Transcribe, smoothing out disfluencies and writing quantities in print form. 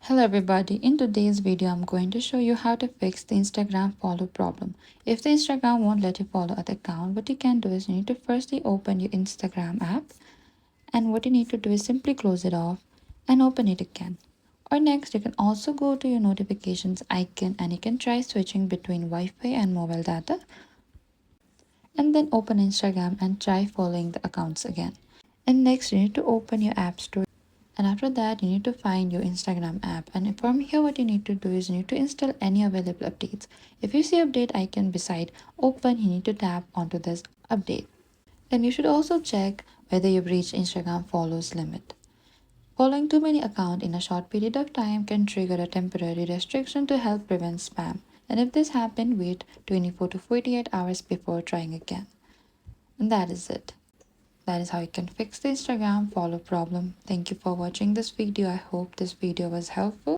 Hello everybody, in today's video I'm going to show you how to fix the Instagram follow problem. If the Instagram won't let you follow other account, what you can do is you need to firstly open your Instagram app, and what you need to do is simply close it off and open it again. Or next you can also go to your notifications icon and you can try switching between Wi-Fi and mobile data, and then open Instagram and try following the accounts again. And next you need to open your app store. And after that, you need to find your Instagram app. And from here, what you need to do is you need to install any available updates. If you see update icon beside open, you need to tap onto this update. Then you should also check whether you've reached Instagram follows limit. Following too many accounts in a short period of time can trigger a temporary restriction to help prevent spam. And if this happens, wait 24 to 48 hours before trying again. And that is it. That is how you can fix the Instagram follow problem. Thank you for watching this video. I hope this video was helpful.